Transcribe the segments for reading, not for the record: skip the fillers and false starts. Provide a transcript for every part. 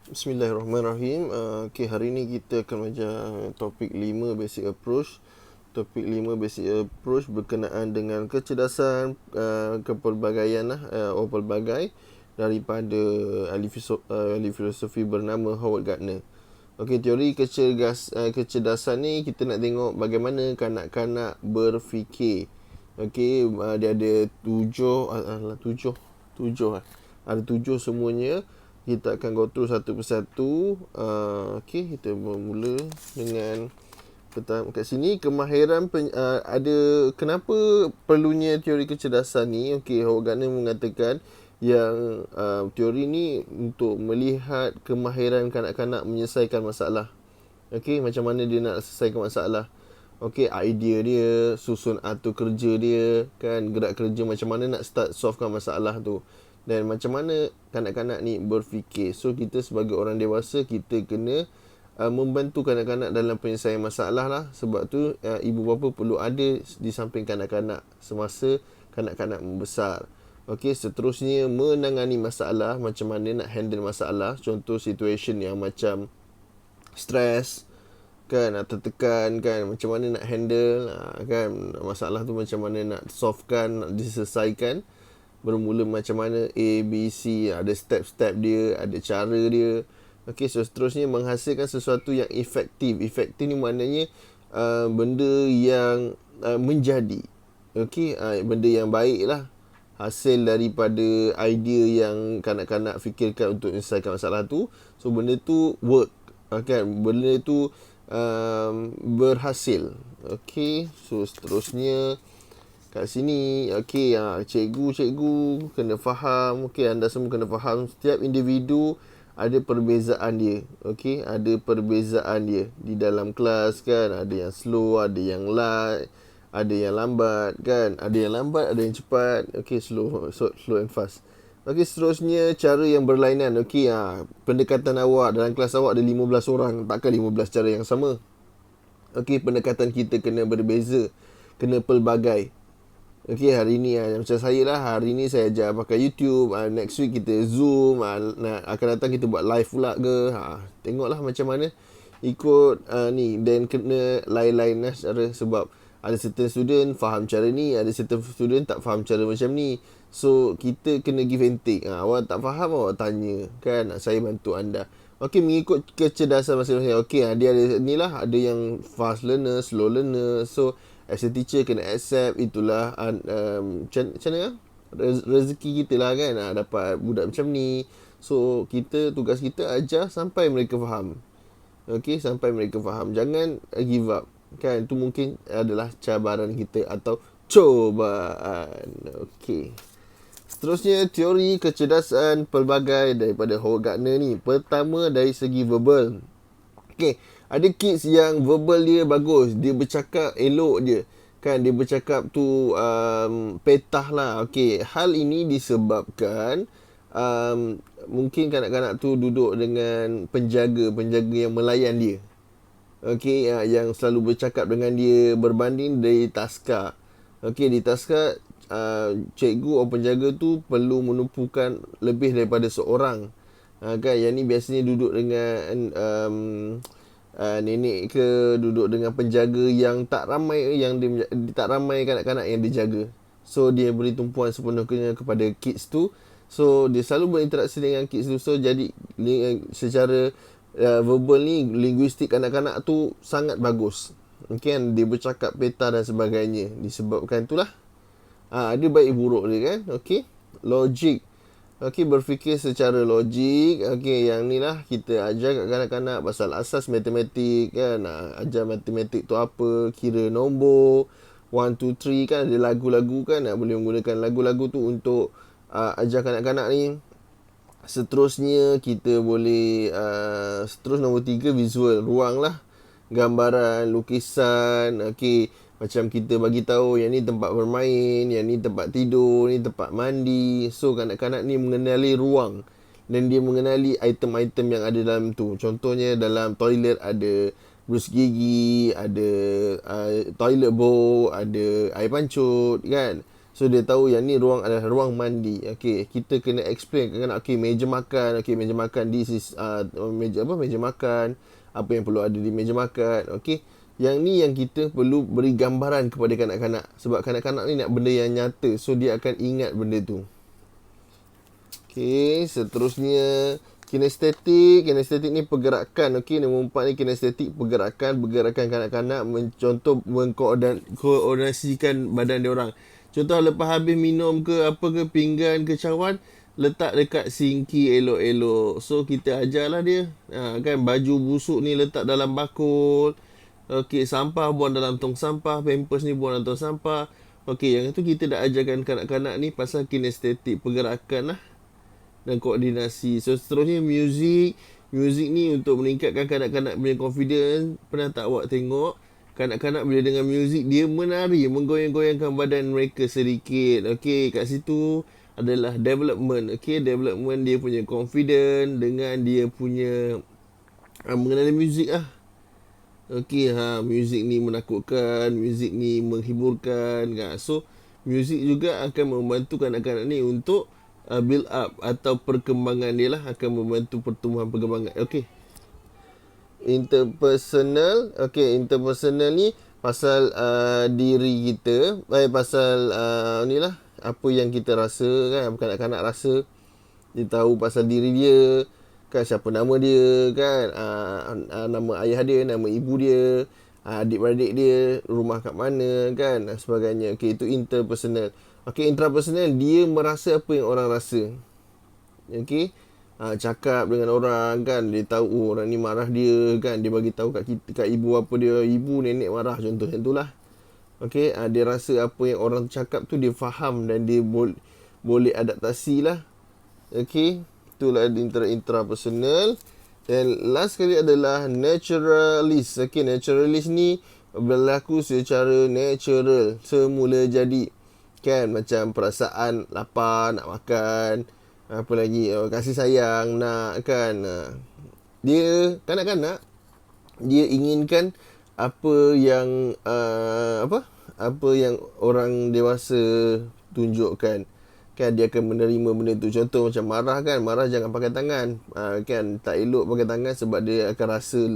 Bismillahirrahmanirrahim. Hari ni kita akan belajar topik 5 basic approach. Topik 5 basic approach berkenaan dengan kecerdasan kepelbagaian pelbagai daripada ahli filosofi bernama Howard Gardner. Teori kecerdasan ni kita nak tengok bagaimana kanak-kanak berfikir. Dia ada tujuh. Ada tujuh semuanya. Kita akan go through satu persatu. Kita bermula dengan pertama kat sini, kemahiran ada kenapa perlunya teori kecerdasan ni. Howard Gardner mengatakan yang teori ni untuk melihat kemahiran kanak-kanak menyelesaikan masalah. Macam mana dia nak selesaikan masalah. Idea dia, susun atur kerja dia, kan, gerak kerja macam mana nak start solvekan masalah tu. Dan macam mana kanak-kanak ni berfikir. So kita sebagai orang dewasa, kita kena membantu kanak-kanak dalam penyelesaian masalah lah. Sebab tu ibu bapa perlu ada di samping kanak-kanak semasa kanak-kanak membesar. Seterusnya menangani masalah. Macam mana nak handle masalah. Contoh situation yang macam stres, kan, atau tertekan, kan, macam mana nak handle, kan, masalah tu macam mana nak solvekan, nak diselesaikan. Bermula macam mana A, B, C, ada step-step dia, ada cara dia. Seterusnya menghasilkan sesuatu yang efektif. Efektif ni maknanya benda yang menjadi. Benda yang baik lah. Hasil daripada idea yang kanak-kanak fikirkan untuk menyelesaikan masalah tu. So benda tu work. Benda tu berhasil. So seterusnya kat sini, cikgu kena faham, anda semua kena faham setiap individu ada perbezaan dia. Ada perbezaan dia di dalam kelas, kan. Ada yang slow, ada yang light, ada yang lambat, kan. Ada yang lambat, ada yang cepat. Slow and fast. Seterusnya cara yang berlainan. Pendekatan awak dalam kelas awak ada 15 orang, takkan 15 cara yang sama. Pendekatan kita kena berbeza, kena pelbagai. Hari ni macam saya lah, hari ni saya ajar pakai YouTube, next week kita Zoom, akan datang kita buat live pula ke. Tengoklah macam mana ikut ni. Dan kena lain-lain lah cara, sebab ada certain student faham cara ni, ada certain student tak faham cara macam ni. So kita kena give and take. Awak tak faham, awak tanya, kan, saya bantu anda. Mengikut kecerdasan masing-masing. Dia ada ni lah, ada yang fast learner, slow learner. So as a teacher kena accept itulah macam mana rezeki kita lah, kan, dapat budak macam ni. So tugas kita ajar sampai mereka faham. Sampai mereka faham. Jangan give up, kan. Itu mungkin adalah cabaran kita atau cobaan. Seterusnya teori kecerdasan pelbagai daripada Howard Gardner ni. Pertama dari segi verbal. Ada kids yang verbal dia bagus, dia bercakap elok je, kan, dia bercakap tu petah lah. Hal ini disebabkan mungkin kanak-kanak tu duduk dengan penjaga yang melayan dia. Yang selalu bercakap dengan dia, berbanding dari taska. Di taska cikgu atau penjaga tu perlu menumpukan lebih daripada seorang. Yang ni biasanya duduk dengan nenek ke, duduk dengan penjaga yang tak ramai, tak ramai kanak-kanak yang dia jaga. So dia beri tumpuan sepenuhnya kepada kids tu. So dia selalu berinteraksi dengan kids tu. So jadi secara verbal ni, linguistik kanak-kanak tu sangat bagus. Dia bercakap peta dan sebagainya. Disebabkan itulah ada baik buruk dia, kan. Logik. Berfikir secara logik. Yang ni lah kita ajar kat kanak-kanak pasal asas matematik, kan. Ajar matematik tu apa, kira nombor 1, 2, 3, kan. Ada lagu-lagu, kan. Boleh menggunakan lagu-lagu tu untuk ajar kanak-kanak ni. Seterusnya kita boleh nombor 3, visual, ruang lah, gambaran, lukisan. Macam kita bagi tahu yang ni tempat bermain, yang ni tempat tidur, ni tempat mandi. So kanak-kanak ni mengenali ruang dan dia mengenali item-item yang ada dalam tu. Contohnya dalam toilet ada brus gigi, ada toilet bowl, ada air pancut, kan. So dia tahu yang ni ruang adalah ruang mandi. Okey, kita kena explain kanak-kanak, okey, meja makan, okey, meja makan, this is meja makan, apa yang perlu ada di meja makan. Okey, yang ni yang kita perlu beri gambaran kepada kanak-kanak, sebab kanak-kanak ni nak benda yang nyata, so dia akan ingat benda tu. Okey, seterusnya kinestetik. Kinestetik ni pergerakan. Okey, nombor 4 ni kinestetik, pergerakan kanak-kanak, contoh mengkoordinasikan badan dia orang. Contoh lepas habis minum ke apa ke, pinggan ke cawan, letak dekat sinki elok-elok. So kita ajarlah dia. Kan baju busuk ni letak dalam bakul. Okey, sampah buang dalam tong sampah, pampers ni buang dalam tong sampah. Okey, yang tu kita dah ajarkan kanak-kanak ni pasal kinestetik, pergerakan lah, dan koordinasi. So seterusnya muzik. Muzik ni untuk meningkatkan kanak-kanak punya confidence. Pernah tak awak tengok kanak-kanak bila dengar muzik, dia menari, menggoyang-goyangkan badan mereka sedikit. Okey, kat situ adalah development. Okey, development dia punya confidence dengan dia punya mengenali muzik lah. Okey, muzik ni menakutkan, muzik ni menghiburkan. So muzik juga akan membantu kanak-kanak ni untuk build up atau perkembangan dia lah, akan membantu pertumbuhan perkembangan. Okey, interpersonal. Okey, interpersonal ni pasal diri kita, pasal ni lah, apa yang kita rasa kan, kanak-kanak rasa, dia tahu pasal diri dia kan, siapa nama dia kan, nama ayah dia, nama ibu dia, adik-beradik dia, rumah kat mana kan, dan sebagainya. Okey, itu interpersonal. Okey, intrapersonal, dia merasa apa yang orang rasa. Okey, cakap dengan orang kan, dia tahu orang ni marah dia kan, dia bagi tahu kat kita, kat ibu apa dia, ibu nenek marah, contoh macam itulah. Okey, dia rasa apa yang orang cakap tu dia faham dan dia boleh adaptasi lah. Okey, itulah intrapersonal. Dan last sekali adalah naturalist. Okey, naturalist ni berlaku secara natural, semula jadi kan, macam perasaan lapar, nak makan, apa lagi, kasih sayang nak kan. Dia kanak-kanak, dia inginkan apa yang apa yang orang dewasa tunjukkan kan, dia akan menerima benda tu. Contoh macam marah kan, marah jangan pakai tangan, kan, tak elok pakai tangan sebab dia akan rasa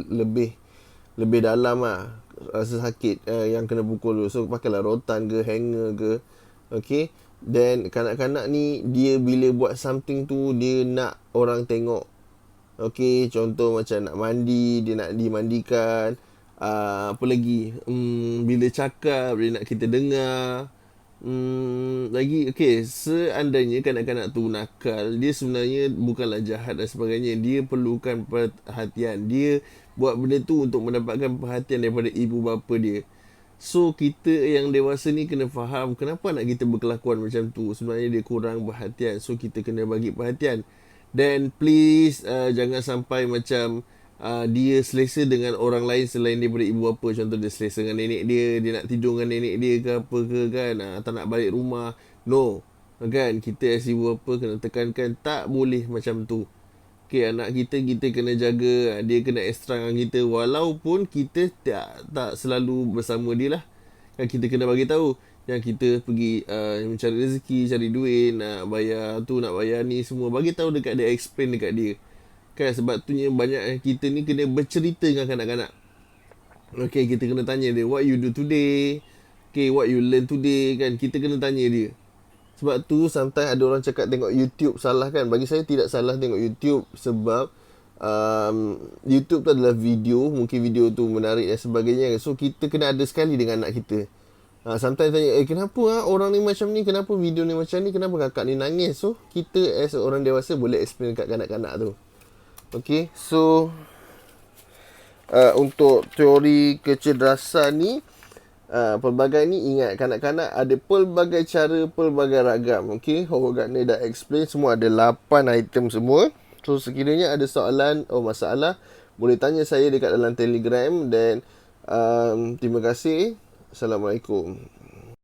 lebih dalam lah, rasa sakit yang kena pukul tu. So pakailah rotan ke, hanger ke. Okay, then kanak-kanak ni, dia bila buat something tu, dia nak orang tengok. Okay, contoh macam nak mandi, dia nak dimandikan. Apa lagi, bila cakap, dia nak kita dengar. Lagi, okay, seandainya kanak-kanak tu nakal, dia sebenarnya bukanlah jahat dan sebagainya. Dia perlukan perhatian. Dia buat benda tu untuk mendapatkan perhatian daripada ibu bapa dia. So kita yang dewasa ni kena faham kenapa anak kita berkelakuan macam tu. Sebenarnya dia kurang perhatian, so kita kena bagi perhatian. Dan please jangan sampai macam dia selesa dengan orang lain selain daripada ibu bapa. Contoh dia selesa dengan nenek dia nak tidur dengan nenek dia ke apa ke kan, tak nak balik rumah. No kan, kita as ibu bapa kena tekankan tak boleh macam tu. Okay, anak kita kena jaga, dia kena extra dengan kita, walaupun kita tak selalu bersama dia lah kan. Kita kena bagi tahu yang kita pergi mencari rezeki, cari duit, nak bayar tu, nak bayar ni, semua bagi tahu dekat dia, explain dekat dia kan. Sebab tu banyak kita ni kena bercerita dengan kanak-kanak. Okay, kita kena tanya dia, what you do today, okay, what you learn today kan. Kita kena tanya dia. Sebab tu sometimes ada orang cakap tengok YouTube salah kan. Bagi saya tidak salah tengok YouTube, sebab YouTube tu adalah video, mungkin video tu menarik dan sebagainya. So kita kena ada sekali dengan anak kita. Sometimes tanya, kenapa orang ni macam ni, kenapa video ni macam ni, kenapa kakak ni nangis. So kita as orang dewasa boleh explain kat kanak-kanak tu. Okay, so untuk teori kecerdasan ni, pelbagai ni, ingat kanak-kanak ada pelbagai cara, pelbagai ragam. Okay, Howard Gardner dah explain semua, ada 8 item semua. So sekiranya ada soalan atau masalah, boleh tanya saya dekat dalam Telegram. Dan terima kasih. Assalamualaikum.